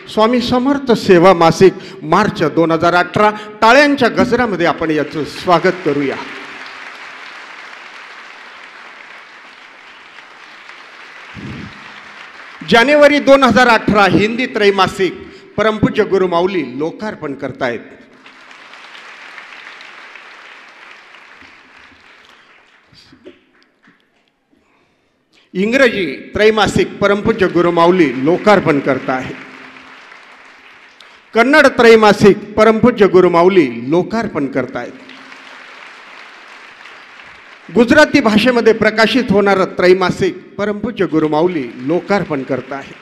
स्वामी समर्थ सेवा मासिक मार्च 2018 टाळ्यांच्या गजरामध्ये आपण याचं स्वागत करूया। जानेवारी 2018 हिंदी त्रैमासिक परमपूज्य गुरुमाऊली लोकार्पण करतायत। इंग्रजी त्रैमासिक परमपूज्य गुरुमाऊली लोकार्पण करतायत। कन्नड त्रैमासिक परमपूज्य गुरुमाऊली लोकार्पण करतायत। गुजराती भाषेमध्ये प्रकाशित होणारं त्रैमासिक परमपूज्य गुरुमाऊली लोकार्पण करतायत।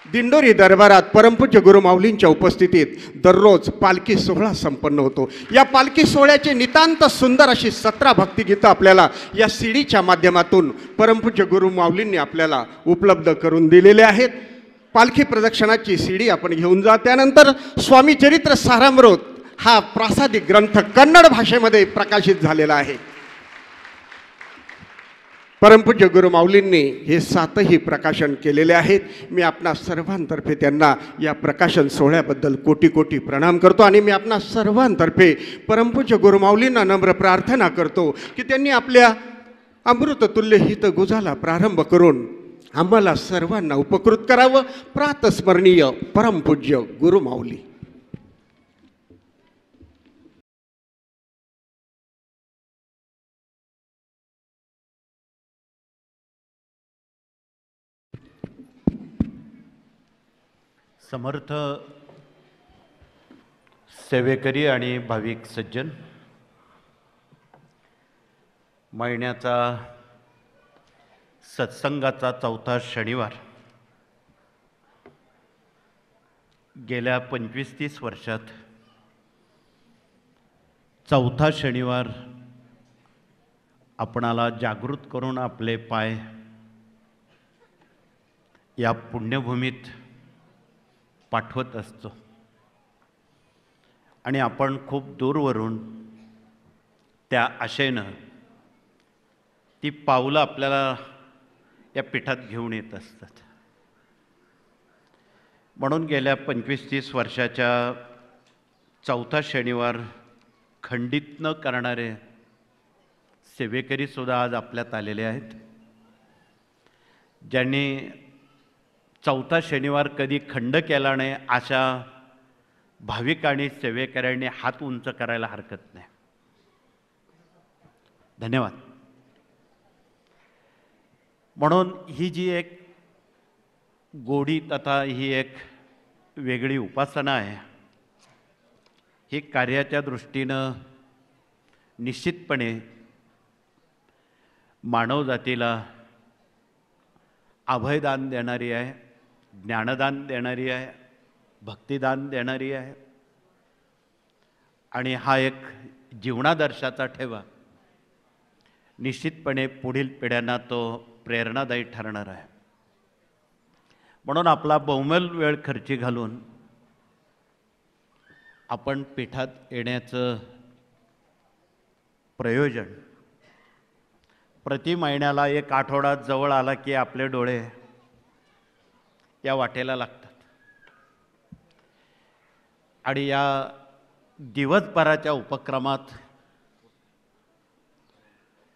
दिंडोरी दरबारात परमपूज्य गुरुमाऊलींच्या उपस्थितीत दररोज पालखी सोहळा संपन्न होतो। या पालखी सोहळ्याचे नितांत सुंदर अशी 17 भक्तिगीतं आपल्याला या सीडीच्या माध्यमातून परमपूज्य गुरुमाऊलींनी आपल्याला उपलब्ध करून दिलेले आहेत। पालखी प्रदक्षिणाची सीडी आपण घेऊन जा। त्यानंतर स्वामी चरित्र सारामृत हा प्रासादिक ग्रंथ कन्नड भाषेमध्ये प्रकाशित झालेला आहे। परमपूज्य गुरुमाऊलींनी हे 7ही प्रकाशन केलेले आहेत। मी आपणा सर्वांतर्फे त्यांना या प्रकाशन सोहळ्याबद्दल कोटी कोटी प्रणाम करतो आणि मी आपणा सर्वांतर्फे परमपूज्य गुरुमाऊलींना नम्र प्रार्थना करतो की त्यांनी आपल्या अमृततुल्य हितगुजाला प्रारंभ करून आम्हाला सर्वांना उपकृत करावं। प्रातस्मरणीय परमपूज्य गुरुमाऊली। समर्थ सेवेकरी आणि भाविक सज्जन, महिन्याचा सत्संगाचा 4था शनिवार गेल्या 25-30 वर्षात 4था शनिवार आपणाला जागृत करून आपले पाय या पुण्यभूमीत पाठवत असतो आणि आपण खूप दूरवरून त्या आशेनं ती पावलं आपल्याला या पीठात घेऊन येत असतात। म्हणून गेल्या 25-30 वर्षाच्या 4था शनिवार खंडित न करणारे सेवेकरीसुद्धा आज आपल्यात आलेले आहेत। ज्यांनी 4था शनिवार कधी खंड केला नाही अशा भाविक आणि सेवेकऱ्यांनी हात उंच करायला हरकत नाही। धन्यवाद। म्हणून ही जी एक गोडी तथा ही एक वेगळी उपासना आहे, ही कार्याच्या दृष्टीनं निश्चितपणे मानवजातीला अभयदान देणारी आहे, ज्ञानदान देणारी आहे, भक्तिदान देणारी आहे आणि हा एक जीवनादर्शाचा ठेवा निश्चितपणे पुढील पिढ्यांना तो प्रेरणादायी ठरणार आहे। म्हणून आपला बहुमूल्य वेळ खर्ची घालून आपण पीठात येण्याचं प्रयोजन प्रति महिन्याला 1 आठवडा जवळ आला की आपले डोळे या वाटेला लागतात आणि या दिवसभराच्या उपक्रमात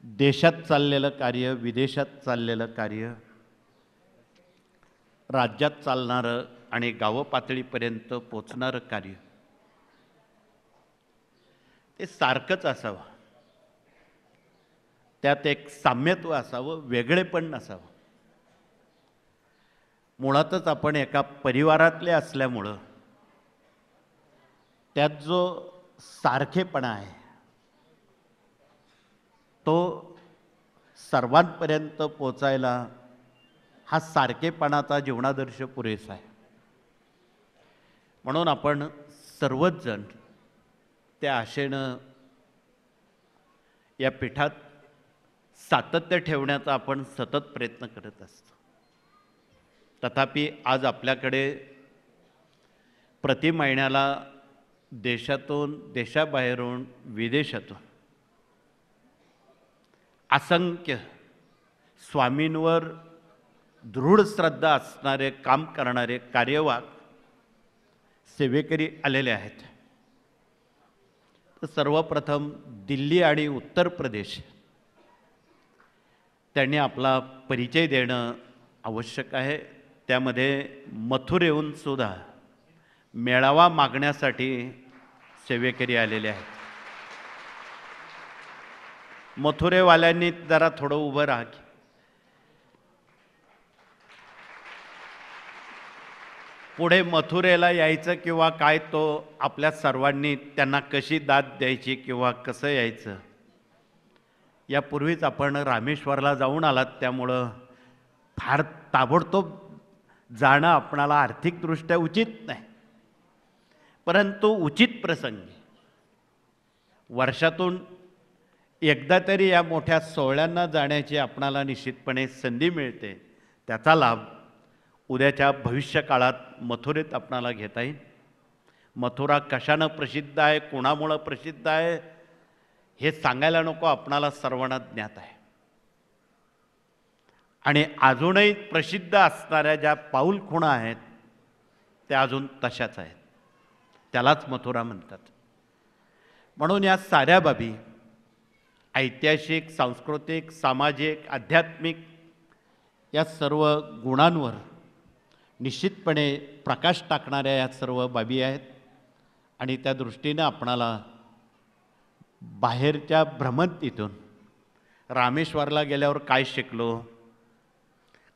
देशात चाललेलं कार्य, विदेशात चाललेलं कार्य, राज्यात चालणारं आणि गाव पातळीपर्यंत पोचणारं कार्य ते सारखंच असावं, त्यात एक साम्यत्व असावं, वेगळेपण नसावं। मुळातच आपण एका परिवारातले असल्यामुळं त्यात जो सारखेपणा आहे तो सर्वांपर्यंत पोचायला हा सारखेपणाचा जीवनादर्श पुरेसा आहे। म्हणून आपण सर्वच जण त्या आशेनं या पीठात सातत्य ठेवण्याचा आपण सतत प्रयत्न करत असतो। तथापि आज आपल्याकडे प्रति महिन्याला देशातून, देशाबाहेरून, विदेशातून असंख्य स्वामींवर दृढ श्रद्धा असणारे, काम करणारे कार्यवाह सेवेकरी आलेले आहेत. तर सर्वप्रथम दिल्ली आणि उत्तर प्रदेश त्यांनी आपला परिचय देणं आवश्यक आहे. त्यामध्ये मथुरेहून सुद्धा मेळावा मागण्यासाठी सेवेकरी आलेले आहेत. मथुरेवाल्यांनी जरा थोडं उभं राहा की. पुढे मथुरेला यायचं किंवा काय तो आपल्या सर्वांनी त्यांना कशी दाद द्यायची किंवा कसं यायचं, यापूर्वीच आपण रामेश्वरला जाऊन आलात, त्यामुळं फार ताबडतोब जाणं आपणाला आर्थिकदृष्ट्या उचित नाही. परंतु उचित प्रसंगी वर्षातून एकदा तरी या मोठ्या सोहळ्यांना जाण्याची आपणाला निश्चितपणे संधी मिळते. त्याचा लाभ उद्याच्या भविष्यकाळात मथुरेत आपणाला घेता येईल. मथुरा कशानं प्रसिद्ध आहे, कोणामुळं प्रसिद्ध आहे हे सांगायला नको, आपणाला सर्वांना ज्ञात आहे. आणि अजूनही प्रसिद्ध असणाऱ्या ज्या पाऊलखुणा आहेत त्या अजून तशाच आहेत. त्यालाच मथुरा म्हणतात. म्हणून या साऱ्या बाबी ऐतिहासिक, सांस्कृतिक, सामाजिक, आध्यात्मिक या सर्व गुणांवर निश्चितपणे प्रकाश टाकणाऱ्या या सर्व बाबी आहेत. आणि त्या दृष्टीनं आपणाला बाहेरच्या भ्रमंतीतून रामेश्वरला गेल्यावर काय शिकलो,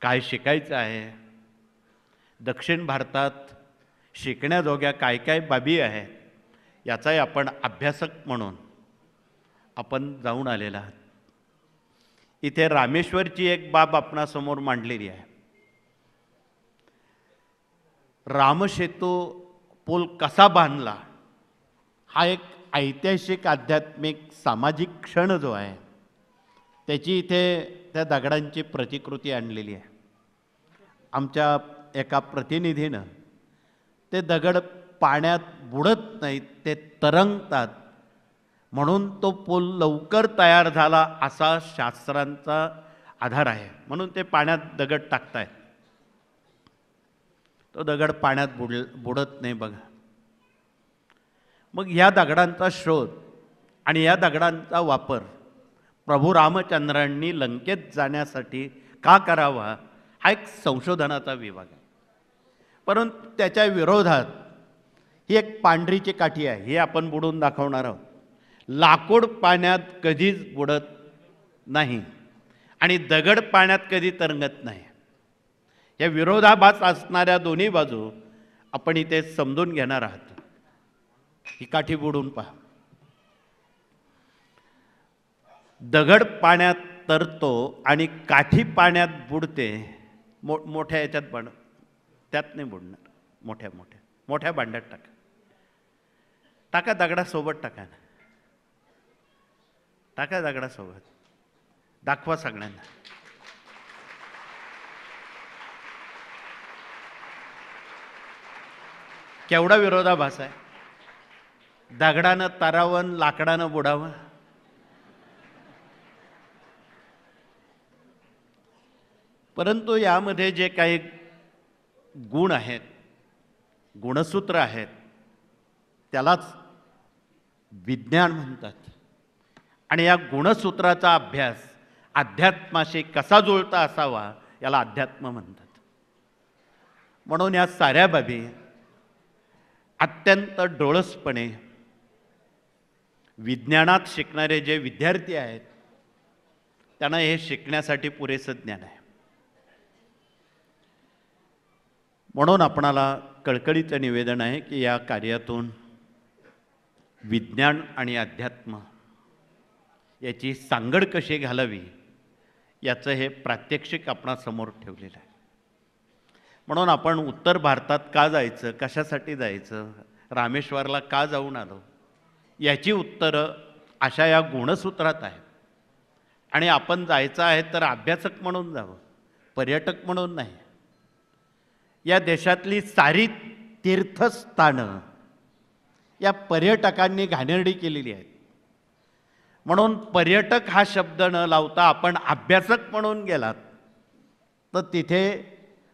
काय शिकायचं आहे, दक्षिण भारतात शिकण्याजोग्या काय काय बाबी आहे, याचाही आपण अभ्यासक म्हणून आपण जाऊन आलेला आहात. इथे रामेश्वरची एक बाब आपणासमोर मांडलेली आहे. रामसेतू पूल कसा बांधला हा एक ऐतिहासिक, आध्यात्मिक, सामाजिक क्षण जो आहे त्याची इथे त्या दगडांची प्रतिकृती आणलेली आहे. आमच्या एका प्रतिनिधीनं ते दगड पाण्यात बुडत नाहीत, ते तरंगतात, म्हणून तो पूल लवकर तयार झाला असा शास्त्रांचा आधार आहे. म्हणून ते पाण्यात दगड टाकतायत. तो दगड पाण्यात बुडत नाही बघा. मग या दगडांचा शोध आणि या दगडांचा वापर प्रभू रामचंद्रांनी लंकेत जाण्यासाठी का करावा हा एक संशोधनाचा विभाग आहे. परंतु त्याच्या विरोधात ही एक पांढरीची काठी आहे, ही आपण बुडवून दाखवणार आहोत. लाकूड पाण्यात कधीच बुडत नाही आणि दगड पाण्यात कधी तरंगत नाही. या विरोधाभास असणाऱ्या दोन्ही बाजू आपण इथे समजून घेणार आहात. ही काठी बुडून पहा. दगड पाण्यात तरतो आणि काठी पाण्यात बुडते. मोठ्या याच्यात त्यात नाही बुडणार. मोठ्या भांड्यात टाका दगडासोबत टाका ना. टाका दगडासोबत. दाखवा सगळ्यांना. केवढा विरोधाभास आहे. दगडानं तारावं, लाकडानं बुडावं. परंतु यामध्ये जे काही गुण आहेत, गुणसूत्र आहेत, त्यालाच विज्ञान म्हणतात. आणि या गुणसूत्राचा अभ्यास अध्यात्माशी कसा जुळता असावा याला अध्यात्म म्हणतात. म्हणून या साऱ्या बाबी अत्यंत डोळसपणे विज्ञानात शिकणारे जे विद्यार्थी आहेत त्यांना हे शिकण्यासाठी पुरेसं ज्ञान आहे. म्हणून आपणाला कळकळीचं निवेदन आहे की या कार्यातून विज्ञान आणि अध्यात्म याची सांगड कशी घालावी याचं हे प्रात्यक्षिक आपणासमोर ठेवलेलं आहे. म्हणून आपण उत्तर भारतात का जायचं, कशासाठी जायचं, रामेश्वरला का जाऊन आलो, याची उत्तरं अशा या गुणसूत्रात आहेत. आणि आपण जायचं आहे तर अभ्यासक म्हणून जावं, पर्यटक म्हणून नाही. या देशातली सारी तीर्थस्थानं या पर्यटकांनी घाणेरडी केलेली आहेत. म्हणून पर्यटक हा शब्द न लावता आपण अभ्यासक म्हणून गेलात तर तिथे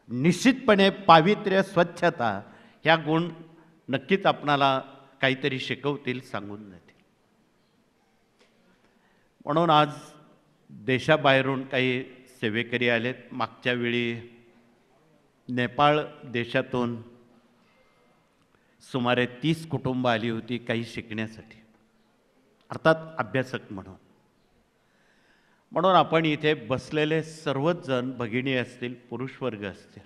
निश्चितपणे पावित्र्य, स्वच्छता ह्या गुण नक्कीच आपणाला काहीतरी शिकवतील, सांगून जातील. म्हणून आज देशाबाहेरून काही सेवेकरी आलेत. मागच्या वेळी नेपाळ देशातून सुमारे 30 कुटुंब आली होती काही शिकण्यासाठी, अर्थात अभ्यासक म्हणून. म्हणून आपण इथे बसलेले सर्वच जण, भगिनी असतील, पुरुष वर्ग असतील,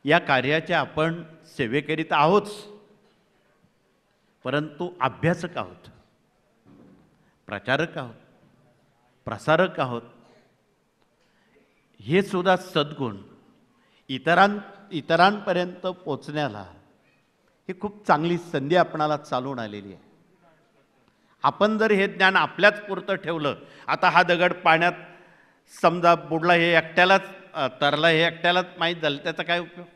या कार्याचे आपण सेवेकरी तर आहोत, परंतु अभ्यासक आहोत, प्रचारक आहोत, प्रसारक आहोत. हे सुद्धा सद्गुण इतरांपर्यंत पोचण्याला ही खूप चांगली संधी आपणाला चालून आलेली आहे. आपण जर हे ज्ञान आपल्याच पुरतं ठेवलं, आता हा दगड पाण्यात समजा बुडला, हे एकट्यालाच तरला, हे एकट्यालाच माहीत झालं, त्याचा काय उपयोग?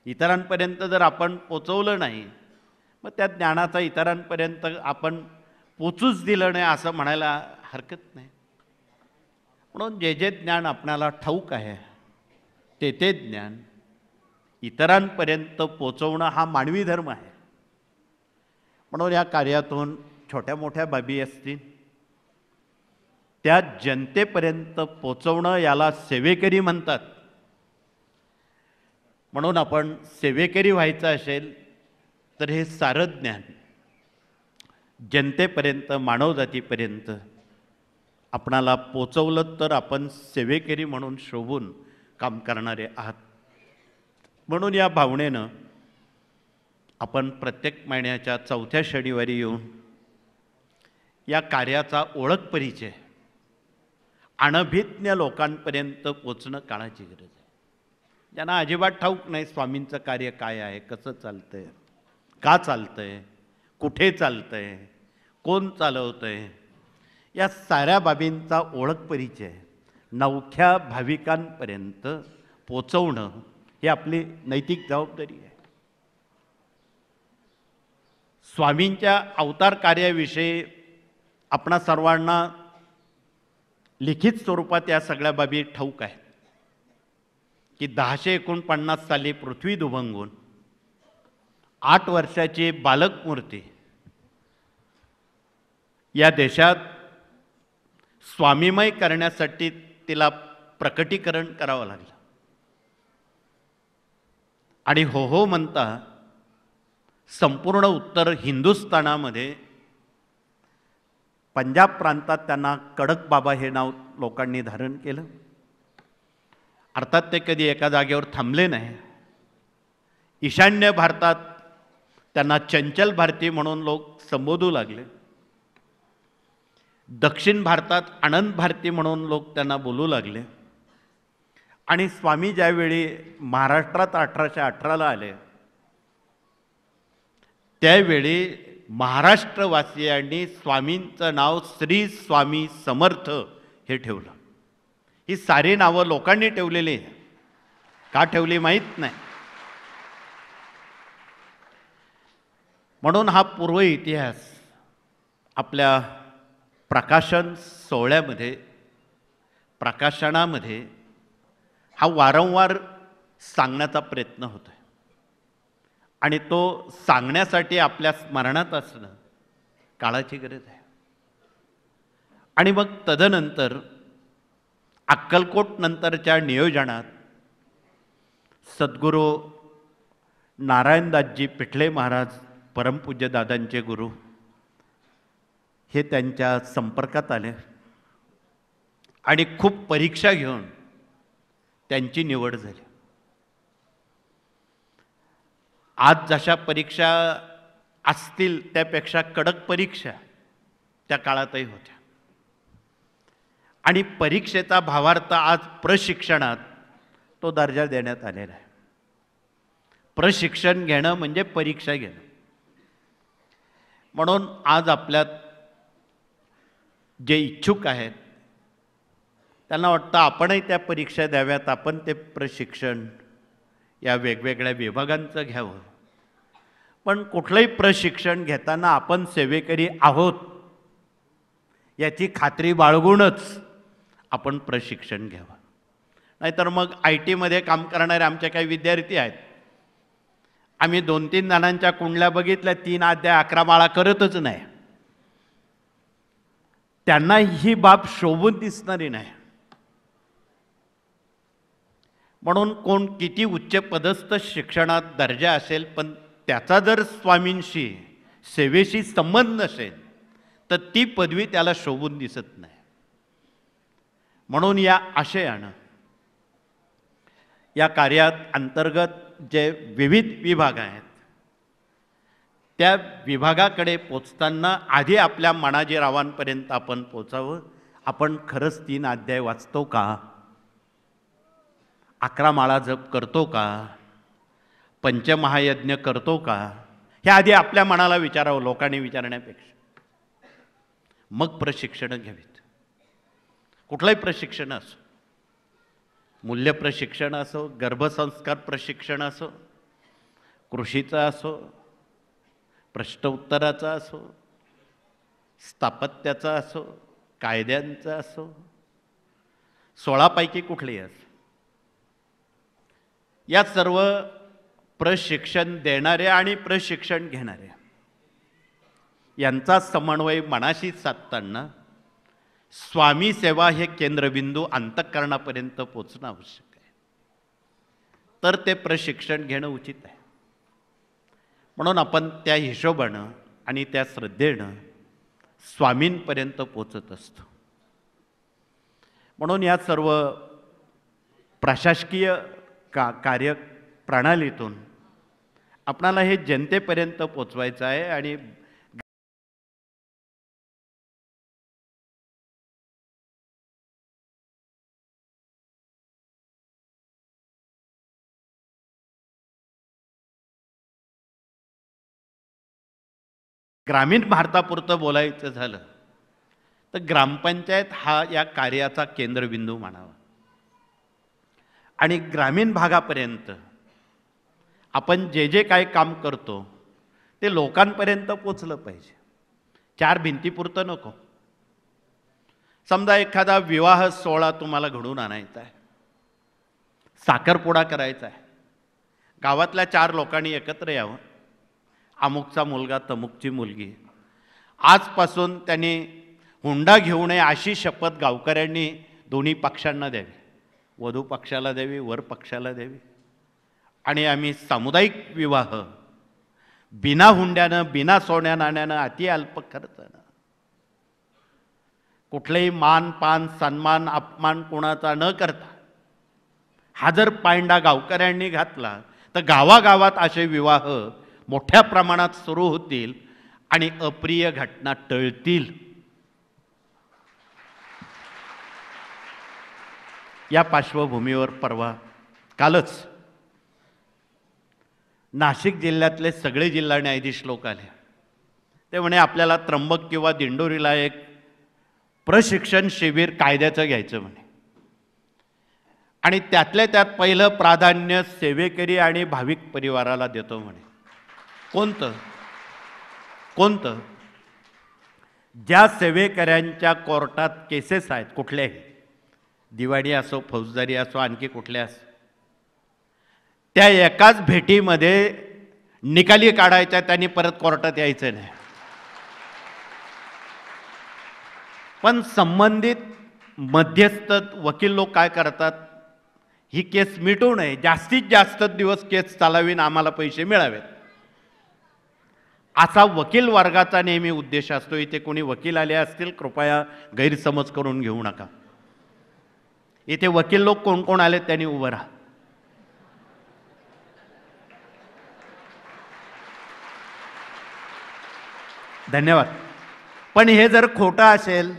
इतरांपर्यंत जर आपण पोचवलं नाही, मग त्या ज्ञानाचा इतरांपर्यंत आपण पोचूच दिलं नाही असं म्हणायला हरकत नाही. म्हणून जे जे ज्ञान आपणाला ठाऊक आहे ते ज्ञान इतरांपर्यंत पोचवणं हा मानवी धर्म आहे. म्हणून या कार्यातून छोट्या मोठ्या बाबी असतील त्या जनतेपर्यंत पोचवणं, याला सेवेकरी म्हणतात. म्हणून आपण सेवेकरी व्हायचं असेल तर हे सारं ज्ञान जनतेपर्यंत, मानवजातीपर्यंत आपणाला पोचवलं तर आपण सेवेकरी म्हणून शोभून काम करणारे आहात. म्हणून या भावनेनं आपण प्रत्येक महिन्याच्या 4थ्या शनिवारी येऊन या कार्याचा ओळख परिचय अनभिज्ञ लोकांपर्यंत पोचणं काळाची गरज आहे. ज्यांना अजिबात ठाऊक नाही स्वामींचं कार्य काय आहे, कसं चालतंय, का चालतंय, कुठे चालतंय, कोण चालवतंय, या साऱ्या बाबींचा ओळख परिचय नवख्या भाविकांपर्यंत पोचवणं ही आपली नैतिक जबाबदारी आहे. स्वामींच्या अवतार कार्याविषयी आपणा सर्वांना लिखित स्वरूपात या सगळ्या बाबी ठाऊक आहेत की 1049 साली पृथ्वी दुभंगून 8 वर्षाची बालक मूर्ती या देशात स्वामीमय करण्यासाठी तिला प्रकटीकरण करावं लागलं. आणि हो हो म्हणता संपूर्ण उत्तर हिंदुस्थानामध्ये, पंजाब प्रांतात त्यांना कडक बाबा हे नाव लोकांनी धारण केलं. अर्थात ते कधी एका जागेवर थांबले नाही. ईशान्य भारतात त्यांना चंचल भारती म्हणून लोक संबोधू लागले. दक्षिण भारतात आनंद भारती म्हणून लोक त्यांना बोलू लागले. आणि स्वामी ज्यावेळी महाराष्ट्रात 1818ला आले, त्यावेळी महाराष्ट्रवासियांनी स्वामींचं नाव श्री स्वामी समर्थ हे ठेवलं. ही सारी नावं लोकांनी ठेवलेली आहे, का ठेवली माहीत नाही. म्हणून हा पूर्व इतिहास आपल्या प्रकाशन सोहळ्यामध्ये, प्रकाशनामध्ये हा वारंवार सांगण्याचा प्रयत्न होतो आहे. आणि तो सांगण्यासाठी आपल्या स्मरणात असणं काळाची गरज आहे. आणि मग तदनंतर अक्कलकोट नंतरच्या नियोजनात सद्गुरू नारायणदासजी पिठले महाराज, परमपूज्य दादांचे गुरु, हे त्यांच्या संपर्कात आले आणि खूप परीक्षा घेऊन त्यांची निवड झाली. आज जशा परीक्षा असतील त्यापेक्षा कडक परीक्षा त्या काळातही होत्या. आणि परीक्षेचा भावार्थ आज प्रशिक्षणात तो दर्जा देण्यात आलेला आहे. प्रशिक्षण घेणं म्हणजे परीक्षा घेणं. म्हणून आज आपल्यात जे इच्छुक आहेत त्यांना वाटतं आपणही त्या परीक्षा द्याव्यात, आपण ते प्रशिक्षण या वेगवेगळ्या विभागांचं घ्यावं. पण कुठलंही प्रशिक्षण घेताना आपण सेवेकरी आहोत याची खात्री बाळगूनच आपण प्रशिक्षण घ्यावं. नाहीतर मग IT मध्ये काम करणारे आमचे काही विद्यार्थी आहेत, आम्ही 2-3 जणांच्या कुंडल्या बघितल्या, 3 अध्याय 11 माळा करतच नाही. त्यांना ही बाब शोभून दिसणारी नाही. म्हणून कोण किती उच्च पदस्थ शिक्षणात दर्जा असेल, पण त्याचा जर स्वामींशी सेवेशी संबंध नसेल तर ती पदवी त्याला शोभून दिसत नाही. म्हणून या आशयानं या कार्यात अंतर्गत जे विविध विभाग आहेत त्या विभागाकडे पोचताना आधी आपल्या मनाजीरावांपर्यंत आपण पोचावं. आपण खरंच 3 अध्याय वाचतो का? 11 माळा जप करतो का? पंचमहायज्ञ करतो का? हे आधी आपल्या मनाला विचारावं, लोकांनी विचारण्यापेक्षा. मग प्रशिक्षण घ्यावीत. कुठलंही प्रशिक्षण असो, मूल्य प्रशिक्षण असो, गर्भसंस्कार प्रशिक्षण असो, कृषीचं असो, प्रश्न उत्तराचा असो, स्थापत्याचा असो, कायद्यांचा असो, 16 पैकी कुठलेही असो, या सर्व प्रशिक्षण देणारे आणि प्रशिक्षण घेणारे यांचा समन्वय मनाशी साधताना स्वामी सेवा हे केंद्रबिंदू अंतःकरणापर्यंत पोचणं आवश्यक आहे. तर ते प्रशिक्षण घेणं उचित आहे. म्हणून आपण त्या हिशोबानं आणि त्या श्रद्धेनं स्वामींपर्यंत पोचत असतो. म्हणून या सर्व प्रशासकीय कार्यप्रणालीतून आपणाला हे जनतेपर्यंत पोचवायचं आहे. आणि ग्रामीण भारतापुरतं बोलायचं झालं तर ग्रामपंचायत हा या कार्याचा केंद्रबिंदू मानावा. आणि ग्रामीण भागापर्यंत आपण जे जे काय काम करतो ते लोकांपर्यंत पोचलं पाहिजे. 4 भिंतीपुरतं नको. समजा एखादा विवाह सोहळा तुम्हाला घडवून आणायचा आहे, साखरपुडा करायचा आहे, गावातल्या 4 लोकांनी एकत्र यावं. अमुकचा मुलगा तमुकची मुलगी, आजपासून त्यांनी हुंडा घेऊ नये अशी शपथ गावकऱ्यांनी दोन्ही पक्षांना द्यावी. वधू पक्षाला द्यावी, वर पक्षाला द्यावी. आणि आम्ही सामुदायिक विवाह बिना हुंड्यानं, बिना सोन्या नाण्यानं, अति अल्प खर्चानं, कुठलेही मान पान सन्मान अपमान कोणाचा न करता हा जर पायंडा गावकऱ्यांनी घातला तर गावागावात असे विवाह मोठ्या प्रमाणात सुरू होतील आणि अप्रिय घटना टळतील. या पार्श्वभूमीवर कालच नाशिक जिल्ह्यातले सगळे जिल्हा न्यायाधीश लोक आले. ते म्हणे आपल्याला त्र्यंबक किंवा दिंडोरीला एक प्रशिक्षण शिबिर कायद्याचं घ्यायचं म्हणे. आणि त्यातल्या त्यात पहिलं प्राधान्य सेवेकरी आणि भाविक परिवाराला देतो म्हणे. कोणतं? ज्या सेवेकऱ्यांच्या कोर्टात केसेस आहेत, कुठल्याही दिवाणी असो, फौजदारी असो, आणखी कुठल्या असो, त्या एकाच भेटीमध्ये निकाली काढायच्या, त्यांनी परत कोर्टात यायचं नाही. पण संबंधित मध्यस्थ वकील लोक काय करतात, ही केस मिटवू नये, जास्तीत जास्त दिवस केस चालावी, आम्हाला पैसे मिळावेत, असा वकील वर्गाचा नेहमी उद्देश असतो. इथे कोणी वकील आले असतील कृपया गैरसमज करून घेऊ नका. इथे वकील लोक कोण कोण आले त्यांनी उभं राहा. धन्यवाद. पण हे जर खोटं असेल,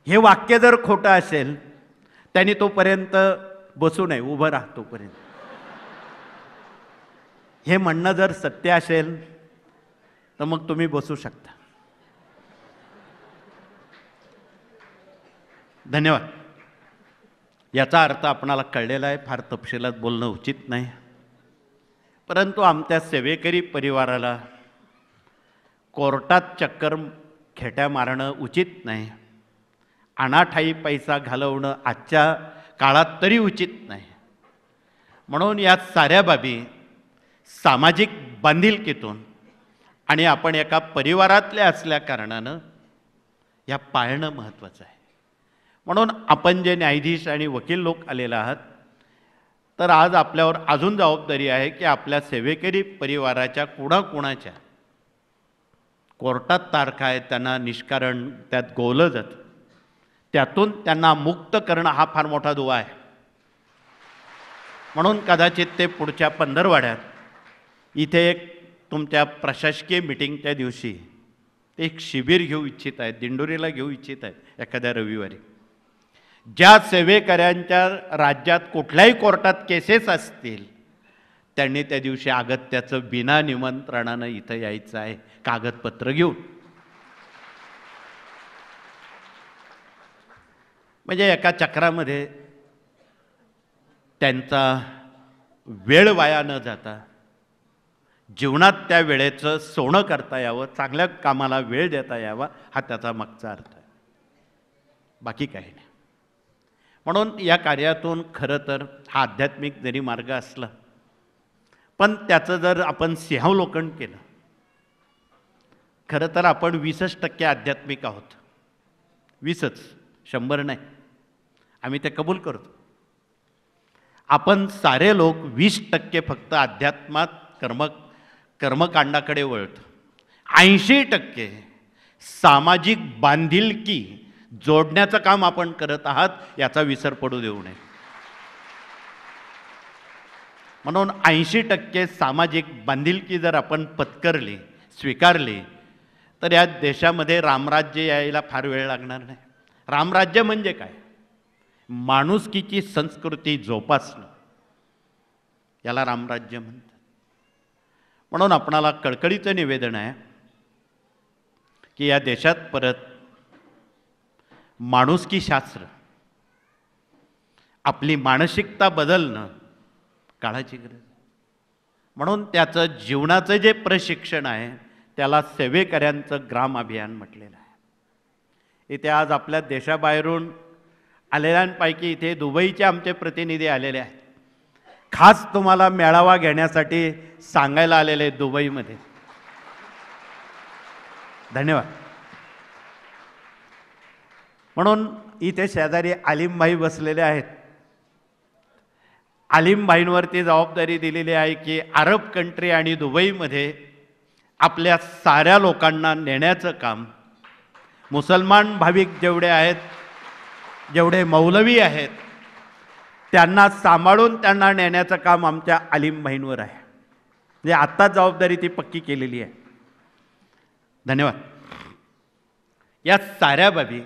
हे वाक्य जर खोटं असेल, त्यांनी तोपर्यंत बसू नये, उभं राहा तोपर्यंत. हे म्हणणं जर सत्य असेल तर मग तुम्ही बसू शकता. धन्यवाद. याचा अर्थ आपणाला कळलेला आहे, फार तपशिलात बोलणं उचित नाही. परंतु आमच्या सेवेकरी परिवाराला कोर्टात चक्कर खेट्या मारणं उचित नाही. अनाठाई पैसा घालवणं आजच्या काळात तरी उचित नाही. म्हणून या साऱ्या बाबी सामाजिक बांधिलकीतून आणि आपण एका परिवारातले असल्या कारणानं ह्या पाळणं महत्त्वाचं आहे. म्हणून आपण जे न्यायाधीश आणि वकील लोक आलेले आहात, तर आज आपल्यावर अजून जबाबदारी आहे की आपल्या सेवेकरी परिवाराच्या कुणाकुणाच्या कोर्टात तारखा आहेत, त्यांना निष्कारण त्यात गोवलं जातं, त्यातून त्यांना मुक्त करणं हा फार मोठा दुवा आहे. म्हणून कदाचित ते पुढच्या पंधरवड्यात इथे एक तुमच्या प्रशासकीय मिटिंगच्या दिवशी ते एक शिबिर घेऊ इच्छित आहेत, दिंडोरीला घेऊ इच्छित आहेत एखाद्या रविवारी. ज्या सेवेकऱ्यांच्या राज्यात कुठल्याही कोर्टात केसेस असतील त्यांनी त्या दिवशी अगत्याचं बिना निमंत्रणानं इथं यायचं आहे, कागदपत्र घेऊन. म्हणजे एका चक्रामध्ये त्यांचा वेळ वाया न जाता जीवनात त्या वेळेचं सोनं करता यावं, चांगल्या कामाला वेळ देता यावा, हा त्याचा मागचा अर्थ आहे, बाकी काही नाही. म्हणून या कार्यातून खरं तर हा आध्यात्मिक जरी मार्ग असला, पण त्याचं जर आपण सिंहावलोकन केलं, खरं तर आपण 20% आध्यात्मिक आहोत. 20च, 100 नाही. आम्ही ते कबूल करतो. आपण सारे लोक 20% फक्त अध्यात्मात कर्मकांडाकडे वळतो. 80% सामाजिक बांधिलकी जोडण्याचं काम आपण करत आहात, याचा विसर पडू देऊ नये. म्हणून 80% सामाजिक बांधिलकी जर आपण पत्करली, स्वीकारली, तर या देशामध्ये रामराज्य यायला फार वेळ लागणार नाही. रामराज्य म्हणजे काय? माणुसकीची संस्कृती जोपासणं, याला रामराज्य म्हणतात. म्हणून आपणाला कळकळीचं निवेदन आहे की या देशात परत माणुसकी शास्त्र, आपली मानसिकता बदलणं काळाची गरज. म्हणून त्याचं जीवनाचं जे प्रशिक्षण आहे त्याला सेवेकऱ्यांचं ग्राम अभियान म्हटलेलं आहे. इथे आज आपल्या देशाबाहेरून आलेल्यांपैकी इथे दुबईचे आमचे प्रतिनिधी आलेले आहेत, खास तुम्हाला मेळावा घेण्यासाठी सांगायला आलेले दुबईमध्ये. धन्यवाद. म्हणून इथे शेजारी आलिमभाई बसलेले आहेत. आलिमभाईंवरती जबाबदारी दिलेली आहे की अरब कंट्री आणि दुबईमध्ये आपल्या साऱ्या लोकांना नेण्याचं काम, मुसलमान भाविक जेवढे आहेत, जेवढे मौलवी आहेत, त्यांना सांभाळून त्यांना नेण्याचं काम आमच्या आलिमभाईंवर आहे. म्हणजे आत्ताच जबाबदारी ती पक्की केलेली आहे. धन्यवाद. या साऱ्या बाबी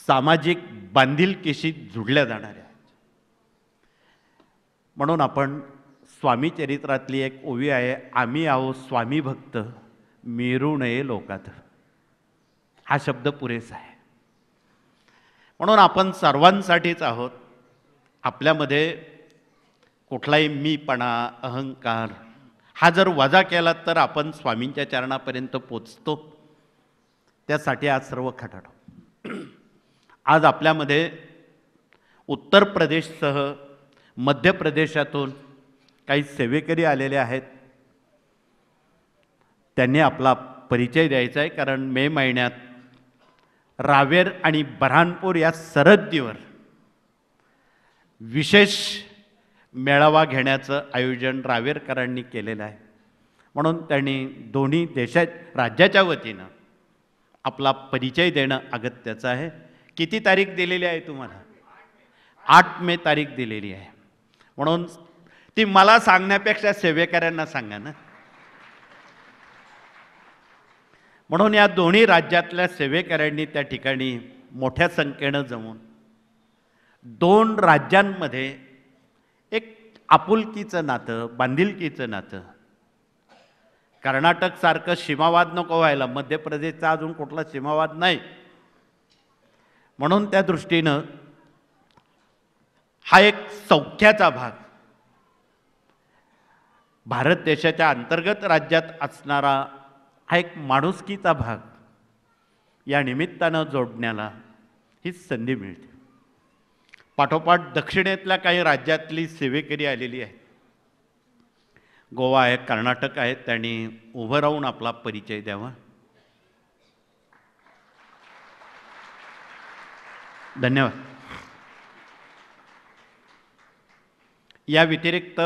सामाजिक बांधिलकीशी जुडल्या जाणाऱ्या आहेत. म्हणून आपण स्वामी चरित्रातली एक ओवी आहे, आम्ही आहो स्वामी भक्त, मिरू नये लोकात. हा शब्द पुरेसा आहे. म्हणून आपण सर्वांसाठीच आहोत. आपल्यामध्ये कुठलाही मीपणा, अहंकार हा जर वजा केला तर आपण स्वामींच्या चरणापर्यंत पोचतो. त्यासाठी आज सर्व खटाटो. आज आपल्यामध्ये उत्तर प्रदेशसह मध्य प्रदेशातून काही सेवेकरी आलेले आहेत. त्यांनी आपला परिचय द्यायचा आहे, कारण मे महिन्यात रावेर आणि बऱ्हाणपूर या सरहद्दीवर विशेष मेळावा घेण्याचं आयोजन रावेरकरांनी केलेलं आहे. म्हणून त्यांनी दोन्ही राज्याच्या वतीनं आपला परिचय देणं अगत्याचं आहे. किती तारीख दिलेली आहे तुम्हाला? 8 मे तारीख दिलेली आहे. म्हणून ती मला सांगण्यापेक्षा सेवेकऱ्यांना सांगा ना. म्हणून या दोन्ही राज्यातल्या सेवेकऱ्यांनी त्या ठिकाणी मोठ्या संख्येनं जमून 2 राज्यांमध्ये एक आपुलकीचं नातं, बांधिलकीचं नातं. कर्नाटकसारखं सीमावाद नको व्हायला, मध्य प्रदेशचा अजून कुठला सीमावाद नाही. म्हणून त्या दृष्टीनं हा एक सौख्याचा भाग, भारत देशाच्या अंतर्गत राज्यात असणारा हा एक माणुसकीचा भाग या निमित्तानं जोडण्याला ही संधी मिळते. पाठोपाठ दक्षिणेतल्या काही राज्यातली सेवेकरी आलेली आहे. गोवा आहे, कर्नाटक आहे, त्यांनी उभं राहून आपला परिचय द्यावा. धन्यवाद. या व्यतिरिक्त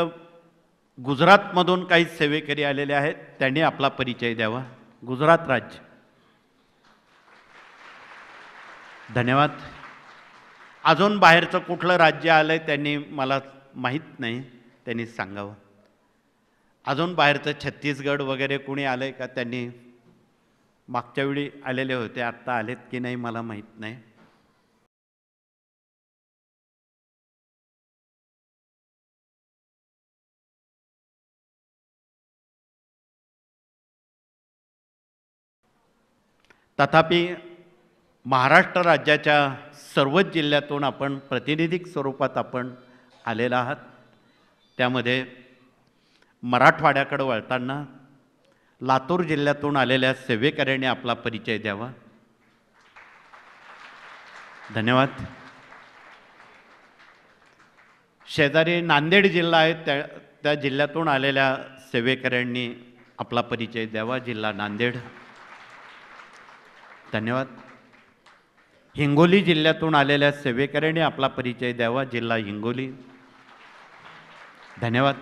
गुजरातमधून काही सेवेकरी आलेले आहेत, त्यांनी आपला परिचय द्यावा. गुजरात राज्य. धन्यवाद. अजून बाहेरचं कुठलं राज्य आलं आहे त्यांनी मला माहीत नाही, त्यांनी सांगावं. अजून बाहेरचं छत्तीसगड वगैरे कुणी आलं आहे का? त्यांनी मागच्या वेळी आलेले होते, आत्ता आलेत की नाही मला माहीत नाही. तथापि महाराष्ट्र राज्याच्या सर्वच जिल्ह्यातून आपण प्रातिनिधिक स्वरूपात आपण आलेला आहात. त्यामध्ये मराठवाड्याकडे वळताना लातूर जिल्ह्यातून आलेल्या सेवेकऱ्यांनी आपला परिचय द्यावा. धन्यवाद. शेजारी नांदेड जिल्हा आहे, त्या जिल्ह्यातून आलेल्या सेवेकऱ्यांनी आपला परिचय द्यावा. जिल्हा नांदेड. धन्यवाद. हिंगोली जिल्ह्यातून आलेल्या सेवेकऱ्यांनी आपला परिचय द्यावा. जिल्हा हिंगोली. धन्यवाद.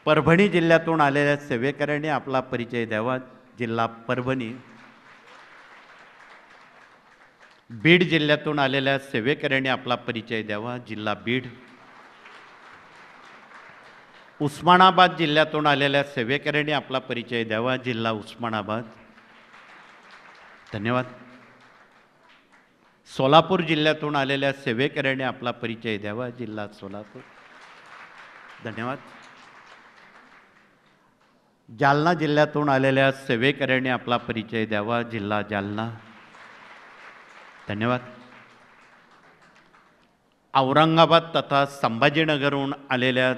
परभणी जिल्ह्यातून आलेल्या सेवेकऱ्यांनी आपला परिचय द्यावा. जिल्हा परभणी. बीड जिल्ह्यातून आलेल्या सेवेकऱ्यांनी आपला परिचय द्यावा. जिल्हा बीड. उस्मानाबाद जिल्ह्यातून आलेल्या सेवेकऱ्यांनी आपला परिचय द्यावा. जिल्हा उस्मानाबाद. धन्यवाद. सोलापूर जिल्ह्यातून आलेल्या सेवेकऱ्यांनी आपला परिचय द्यावा. जिल्हा सोलापूर. धन्यवाद. जालना जिल्ह्यातून आलेल्या सेवेकऱ्यांनी आपला परिचय द्यावा. जिल्हा जालना. धन्यवाद. औरंगाबाद तथा संभाजीनगरहून आलेल्या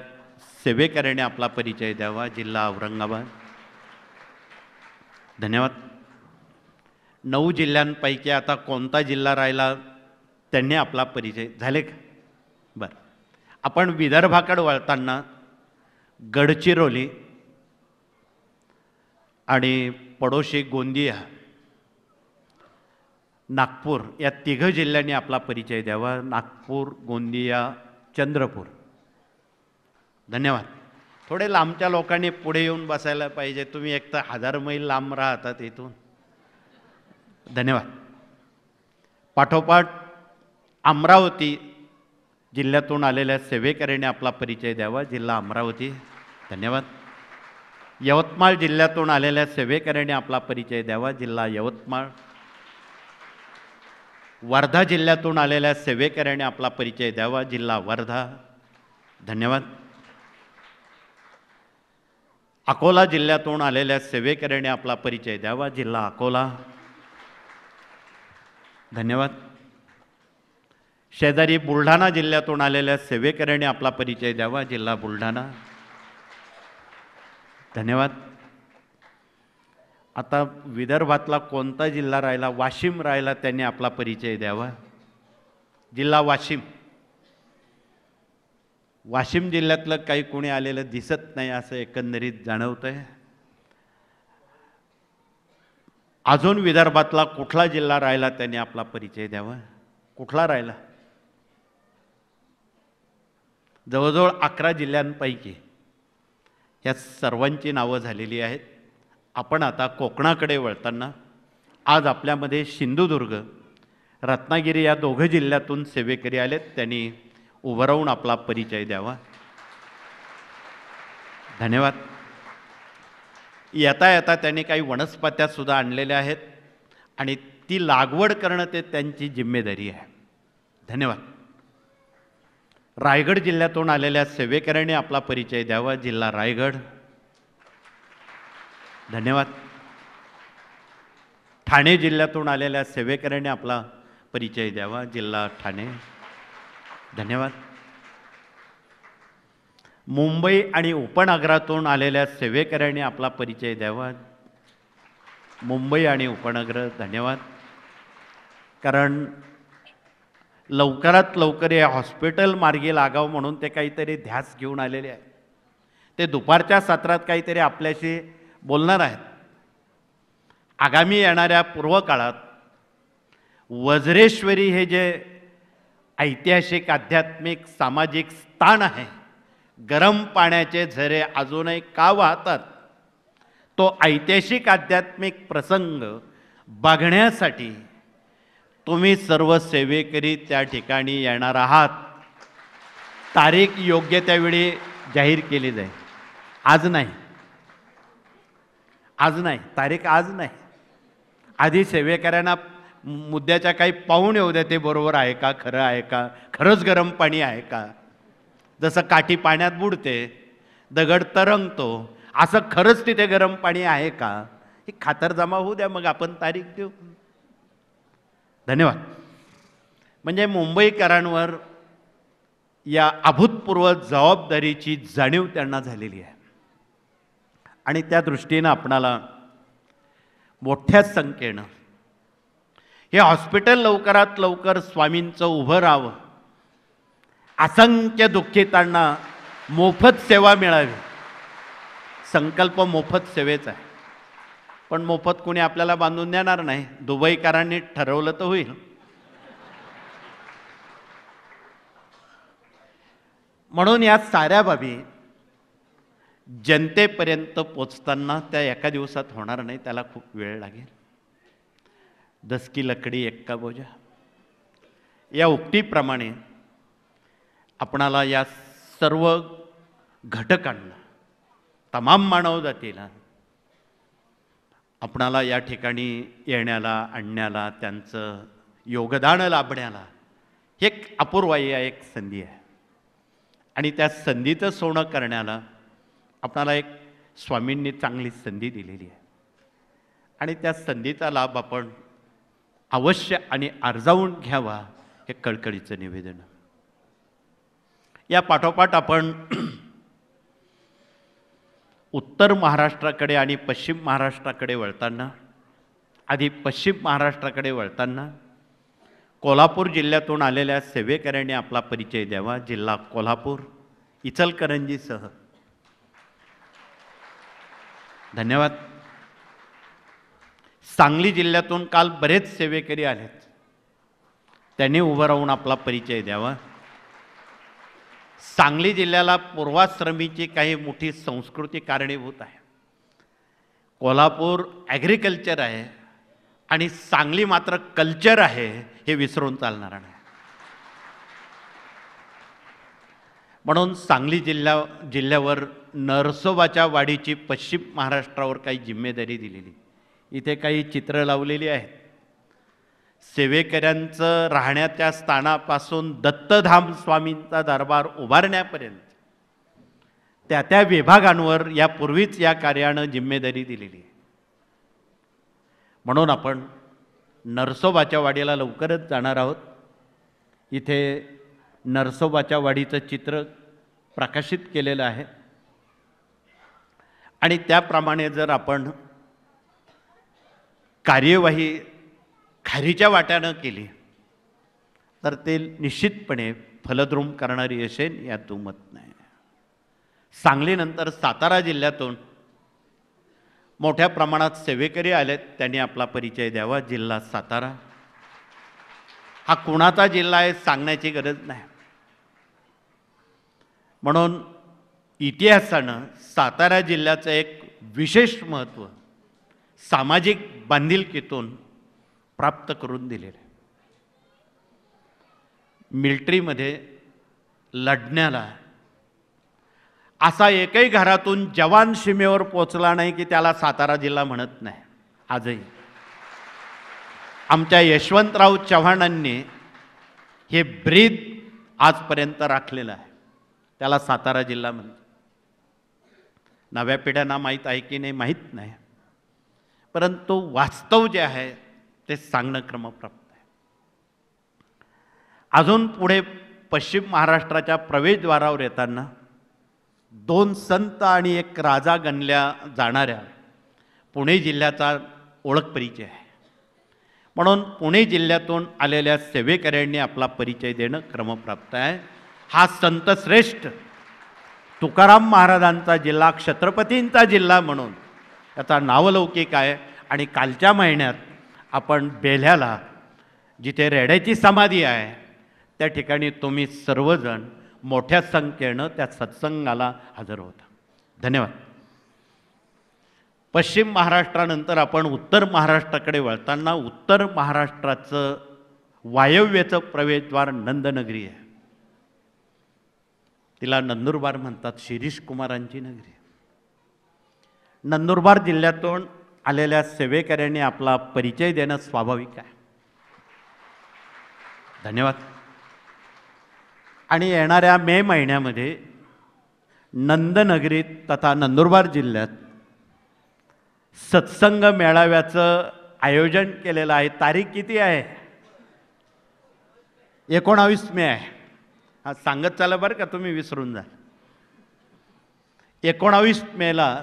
सेवेकऱ्यांनी आपला परिचय द्यावा. जिल्हा औरंगाबाद. धन्यवाद. 9 जिल्ह्यांपैकी आता कोणता जिल्हा राहिला त्यांनी आपला परिचय झाले का? बरं. आपण विदर्भाकडे वळताना गडचिरोली आणि पडोशी गोंदिया, नागपूर या 3 जिल्ह्यांनी आपला परिचय द्यावा. नागपूर, गोंदिया, चंद्रपूर. धन्यवाद. थोडे लांबच्या लोकांनी पुढे येऊन बसायला पाहिजे. तुम्ही एक तर 1000 मैल लांब राहतात इथून. धन्यवाद. पाठोपाठ अमरावती जिल्ह्यातून आलेल्या सेवेकऱ्यांनी आपला परिचय द्यावा. जिल्हा अमरावती. धन्यवाद. यवतमाळ जिल्ह्यातून आलेल्या सेवेकऱ्यांनी आपला परिचय द्यावा. जिल्हा यवतमाळ. वर्धा जिल्ह्यातून आलेल्या सेवेकऱ्यांनी आपला परिचय द्यावा. जिल्हा वर्धा. धन्यवाद. अकोला जिल्ह्यातून आलेल्या सेवेकऱ्यांनी आपला परिचय द्यावा. जिल्हा अकोला. धन्यवाद. शेजारी बुलढाणा जिल्ह्यातून आलेल्या सेवेकऱ्यांनी आपला परिचय द्यावा. जिल्हा बुलढाणा. धन्यवाद. आता विदर्भातला कोणता जिल्हा राहिला? वाशिम राहिला, त्यांनी आपला परिचय द्यावा. जिल्हा वाशिम. वाशिम जिल्ह्यातलं काही कोणी आलेलं दिसत नाही असं एकंदरीत जाणवतंय. अजून विदर्भातला कुठला जिल्हा राहिला त्यांनी आपला परिचय द्यावा. कुठला राहिला? जवळजवळ 11 जिल्ह्यांपैकी या सर्वांची नावं झालेली आहेत. आपण आता कोकणाकडे वळताना आज आपल्यामध्ये सिंधुदुर्ग, रत्नागिरी या 2 जिल्ह्यातून सेवेकरी आलेत. त्यांनी उभं राहून आपला परिचय द्यावा. धन्यवाद. येता येता त्यांनी काही वनस्पत्यासुद्धा आणलेल्या आहेत आणि ती लागवड करणं ते त्यांची जिम्मेदारी आहे. धन्यवाद. रायगड जिल्ह्यातून आलेल्या सेवेकऱ्यांनी आपला परिचय द्यावा. जिल्हा रायगड. धन्यवाद. ठाणे जिल्ह्यातून आलेल्या सेवेकऱ्यांनी आपला परिचय द्यावा. जिल्हा ठाणे. धन्यवाद. मुंबई आणि उपनगरातून आलेल्या सेवेकऱ्यांनी आपला परिचय द्यावा. मुंबई आणि उपनगर. धन्यवाद. कारण लवकरात लवकर हे हॉस्पिटल मार्गी लागावं म्हणून ते काहीतरी ध्यास घेऊन आलेले आहे. ते दुपारच्या सत्रात काहीतरी आपल्याशी बोलणार आहेत. आगामी येणाऱ्या पूर्व काळात वज्रेश्वरी हे जे ऐतिहासिक, आध्यात्मिक, सामाजिक स्थान आहे, गरम पाण्याचे झरे अजूनही का वाहतात, तो ऐतिहासिक आध्यात्मिक प्रसंग बघण्यासाठी तुम्ही सर्व सेवेकरी त्या ठिकाणी येणार आहात. तारीख योग्य त्यावेळी जाहीर केली जाईल. आज नाही, तारीख आज नाही. आधी सेवेकऱ्यांना मुद्द्याच्या काही पाहून येऊ द्या, ते बरोबर आहे का, खरं आहे का, खरंच गरम पाणी आहे का. जसं काठी पाण्यात बुडते, दगड तरंगतो, असं खरंच तिथे गरम पाणी आहे का, ही खातरजमा होऊ द्या, मग आपण तारीख देऊ. धन्यवाद. म्हणजे मुंबईकरांवर या अभूतपूर्व जबाबदारीची जाणीव त्यांना झालेली आहे आणि त्या दृष्टीनं आपणाला मोठ्या संख्येनं हे हॉस्पिटल लवकरात लवकर स्वामींचं उभं राहावं, असंख्य दुःखितांना मोफत सेवा मिळावी. संकल्प मोफत सेवेचा आहे, पण मोफत कोणी आपल्याला बांधून देणार नाही. दुबईकरांनी ठरवलं तर होईल. म्हणून या साऱ्या बाबी जनतेपर्यंत पोचताना त्या एका दिवसात होणार नाही, त्याला खूप वेळ लागेल. 10 की लकडी एक्का बोजा, या उक्तीप्रमाणे आपणाला या सर्व घटकांना, तमाम मानवजातीला आपणाला या ठिकाणी येण्याला, आणण्याला, त्यांचं योगदान लाभण्याला एक अपूर्वाई एक संधी आहे आणि त्या संधीचं सोनं करण्याला आपणाला एक स्वामींनी चांगली संधी दिलेली आहे आणि त्या संधीचा लाभ आपण अवश्य आणि अर्जावून घ्यावा, हे कळकळीचं निवेदन. या पाठोपाठ आपण उत्तर महाराष्ट्राकडे आणि पश्चिम महाराष्ट्राकडे वळताना, आधी पश्चिम महाराष्ट्राकडे वळताना कोल्हापूर जिल्ह्यातून आलेल्या सेवेकऱ्यांनी आपला परिचय द्यावा. जिल्हा कोल्हापूर, इचलकरंजीसह. धन्यवाद. सांगली जिल्ह्यातून काल बरेच सेवेकरी आलेत, त्यांनी उभं राहून आपला परिचय द्यावा. सांगली जिल्ह्याला पूर्वाश्रमीची काही मोठी संस्कृती कारणीभूत आहे. कोल्हापूर ॲग्रिकल्चर आहे आणि सांगली मात्र कल्चर आहे, हे विसरून चालणार नाही. म्हणून सांगली जिल्ह्यावर नरसोबाच्या वाडीची पश्चिम महाराष्ट्रावर काही जिम्मेदारी दिलेली. इथे काही चित्र लावलेली आहेत. सेवेकऱ्यांचं राहण्याच्या स्थानापासून दत्तधाम स्वामींचा दरबार उभारण्यापर्यंत त्या त्या विभागांवर यापूर्वीच या कार्यानं जिम्मेदारी दिलेली आहे. म्हणून आपण नरसोबाच्या वाडीला लवकरच जाणार आहोत. इथे नरसोबाच्या वाडीचं चित्र प्रकाशित केलेलं आहे आणि त्याप्रमाणे जर आपण कार्यवाही खारीच्या वाट्यानं केली तर ते निश्चितपणे फलद्रूप करणारी असेल, यात दुमत नाही. सांगलीनंतर सातारा जिल्ह्यातून मोठ्या प्रमाणात सेवेकरी आलेत, त्यांनी आपला परिचय द्यावा. जिल्हा सातारा हा कुणाचा जिल्हा आहे सांगण्याची गरज नाही. म्हणून इतिहासानं सातारा जिल्ह्याचं एक विशेष महत्त्व सामाजिक बांधिलकीतून प्राप्त करून दिलेलं आहे. मिलिटरीमध्ये लढण्याला असा एकही घरातून जवान सीमेवर पोचला नाही की त्याला सातारा जिल्हा म्हणत नाही. आजही आमच्या यशवंतराव चव्हाणांनी हे ब्रीद आजपर्यंत राखलेलं आहे, त्याला सातारा जिल्हा म्हणतात. नव्या पिढ्यांना माहीत आहे की नाही माहीत नाही, परंतु वास्तव जे आहे ते सांगणं क्रमप्राप्त आहे. अजून पुढे पश्चिम महाराष्ट्राच्या प्रवेशद्वारावर येताना 2 संत आणि 1 राजा गणल्या जाणाऱ्या पुणे जिल्ह्याचा ओळख परिचय आहे. म्हणून पुणे जिल्ह्यातून आलेल्या सेवेकऱ्यांनी आपला परिचय देणं क्रमप्राप्त आहे. हा संत श्रेष्ठ तुकाराम महाराजांचा जिल्हा, छत्रपतींचा जिल्हा म्हणून याचा नावलौकिक आहे. आणि कालच्या महिन्यात आपण बेल्ह्याला, जिथे रेड्याची समाधी आहे, त्या ठिकाणी तुम्ही सर्वजण मोठ्या संख्येनं त्या सत्संगाला हजर होता. धन्यवाद. पश्चिम महाराष्ट्रानंतर आपण उत्तर महाराष्ट्राकडे वळताना उत्तर महाराष्ट्राचं वायव्येचं प्रवेशद्वार नंदनगरी आहे. तिला नंदुरबार म्हणतात, शिरीष कुमारांची नगरी. नंदुरबार जिल्ह्यातून आलेल्या सेवेकऱ्यांनी आपला परिचय देणं स्वाभाविक आहे. धन्यवाद. आणि येणाऱ्या मे महिन्यामध्ये नंदनगरीत तथा नंदुरबार जिल्ह्यात सत्संग मेळाव्याचं आयोजन केलेलं आहे. तारीख किती आहे? 19 मे आहे. हा सांगत चाला बरं का, तुम्ही विसरून जा. 19 मेला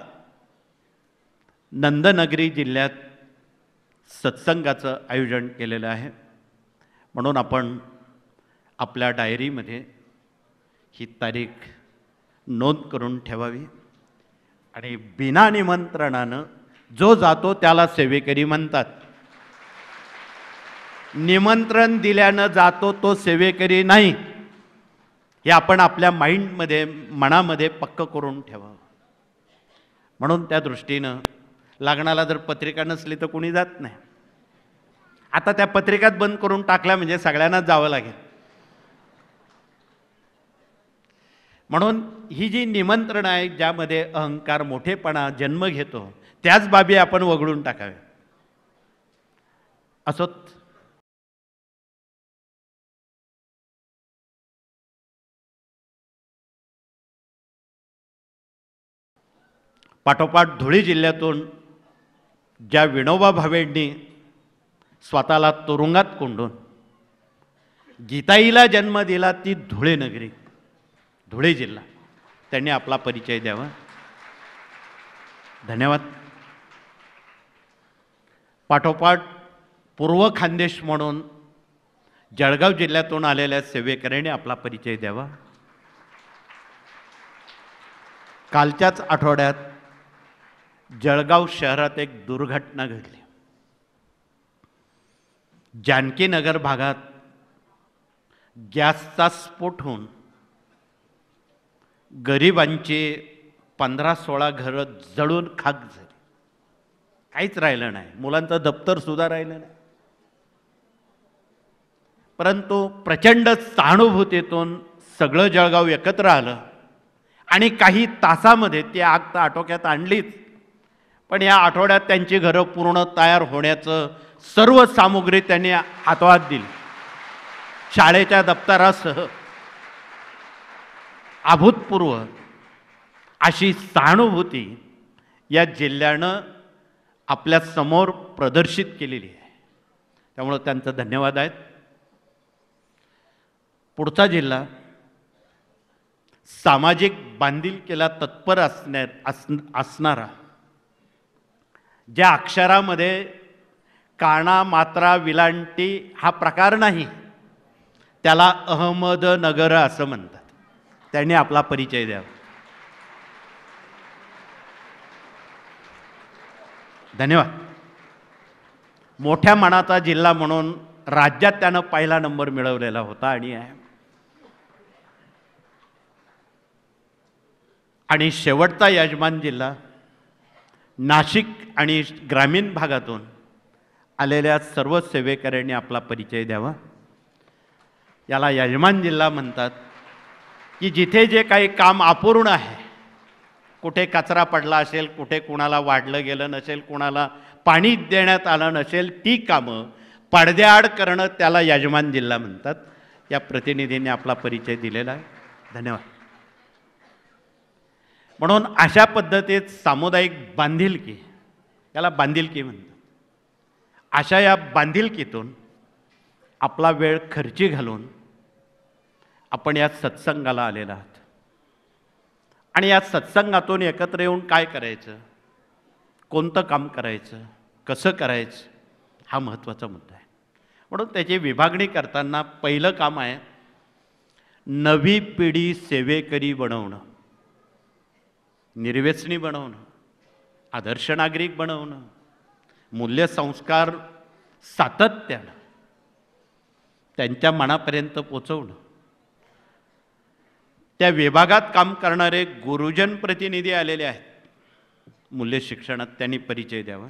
नंदनगरी जिल्ह्यात सत्संगाचं आयोजन केलेलं आहे. म्हणून आपण आपल्या डायरीमध्ये ही तारीख नोंद करून ठेवावी. आणि बिना निमंत्रणानं जो जातो त्याला सेवेकरी म्हणतात. निमंत्रण दिल्यानं जातो तो सेवेकरी नाही, हे आपण आपल्या माइंडमध्ये, मनामध्ये पक्क करून ठेवावं. म्हणून त्या दृष्टीनं लग्नाला जर पत्रिका नसली तर कोणी जात नाही. आता त्या पत्रिकात बंद करून टाकल्या म्हणजे सगळ्यांनाच जावं लागेल. म्हणून ही जी निमंत्रणं आहे, ज्यामध्ये अहंकार, मोठेपणा जन्म घेतो, त्याच बाबी आपण वगळून टाकाव्या. असोत. पाठोपाठ धुळे जिल्ह्यातून ज्या विनोबा भावेंनी स्वतःला तुरुंगात कोंडून गीताईला जन्म दिला, ती धुळे नगरी, धुळे जिल्हा, त्यांनी आपला परिचय द्यावा. धन्यवाद. पाठोपाठ पूर्व खानदेश म्हणून जळगाव जिल्ह्यातून आलेल्या सेवेकऱ्याने आपला परिचय द्यावा. कालच्याच आठवड्यात जळगाव शहरात एक दुर्घटना घडली. जानकीनगर भागात गॅसचा स्फोट होऊन गरिबांची 15-16 घरं जळून खाक झाली. काहीच राहिलं नाही. मुलांचं दप्तर सुद्धा राहिलं नाही. परंतु प्रचंड सहानुभूतीतून सगळं जळगाव एकत्र आलं आणि काही तासामध्ये ती आग तर आटोक्यात आणलीच, पण या आठवड्यात त्यांची घरं पूर्ण तयार होण्याचं सर्व सामुग्री त्यांनी हातोहात दिली. शाळेच्या दप्तरासह अभूतपूर्व अशी सहानुभूती या जिल्ह्यानं आपल्या समोर प्रदर्शित केलेली आहे. त्यामुळं त्यांचं धन्यवाद आहेत. पुढचा जिल्हा सामाजिक बांधिलकीला तत्पर असणारा, ज्या अक्षरामध्ये काना, मात्रा, विलांटी हा प्रकार नाही, त्याला अहमदनगर असं म्हणतात. त्यांनी आपला परिचय द्यावा. धन्यवाद. मोठ्या मनाचा जिल्हा म्हणून राज्यात त्यानं पहिला नंबर मिळवलेला होता आणि आहे. आणि शेवटचा यजमान जिल्हा नाशिक आणि ग्रामीण भागातून आलेल्या सर्व सेवेकऱ्यांनी आपला परिचय द्यावा. याला यजमान जिल्हा म्हणतात की जिथे जे काही काम अपूर्ण आहे, कुठे कचरा पडला असेल, कुठे कुणाला वाढलं गेलं नसेल, कुणाला पाणी देण्यात आलं नसेल, ती कामं पडद्याआड करणं, त्याला यजमान जिल्हा म्हणतात. या प्रतिनिधींनी आपला परिचय दिलेला आहे. धन्यवाद. म्हणून अशा पद्धतीत सामुदायिक बांधिलकी, याला बांधिलकी म्हणतात, अशा या बांधिलकीतून आपला वेळ खर्ची घालून आपण या सत्संगाला आलेला आहात. आणि या सत्संगातून एकत्र येऊन काय करायचं, कोणतं काम करायचं, कसं करायचं, हा महत्त्वाचा मुद्दा आहे. म्हणून त्याची विभागणी करताना पहिलं काम आहे नवी पिढी सेवेकरी बनवणं. निर्व्यसनी बनवणं, आदर्श नागरिक बनवणं, मूल्यसंस्कार सातत्यानं त्यांच्या मनापर्यंत पोचवणं. त्या विभागात काम करणारे गुरुजन प्रतिनिधी आलेले आहेत मूल्य शिक्षणात, त्यांनी परिचय द्यावा.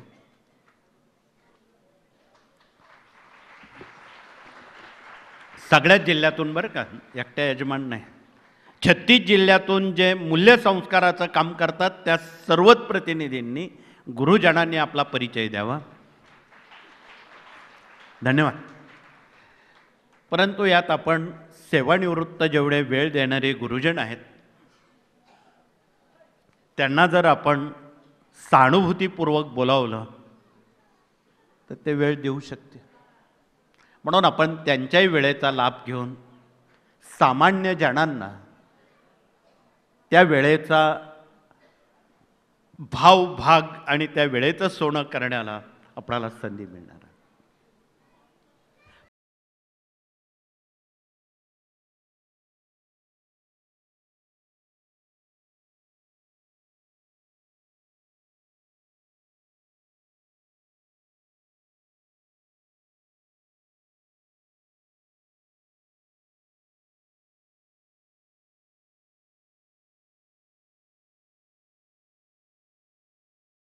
सगळ्याच जिल्ह्यातून बरं का, एकट्या यजमान नाही, 36 जिल्ह्यातून जे मूल्यसंस्काराचं काम करतात त्या सर्वच प्रतिनिधींनी गुरुजनांनी आपला परिचय द्यावा. धन्यवाद. परंतु यात आपण सेवानिवृत्त जेवढे वेळ देणारे गुरुजन आहेत त्यांना जर आपण सहानुभूतीपूर्वक बोलावलं तर ते वेळ देऊ शकते. म्हणून आपण त्यांच्याही वेळेचा लाभ घेऊन सामान्य जणांना त्या वेळेचा भाग आणि त्या वेळेचं सोनं करण्याला आपल्याला संधी मिळणार.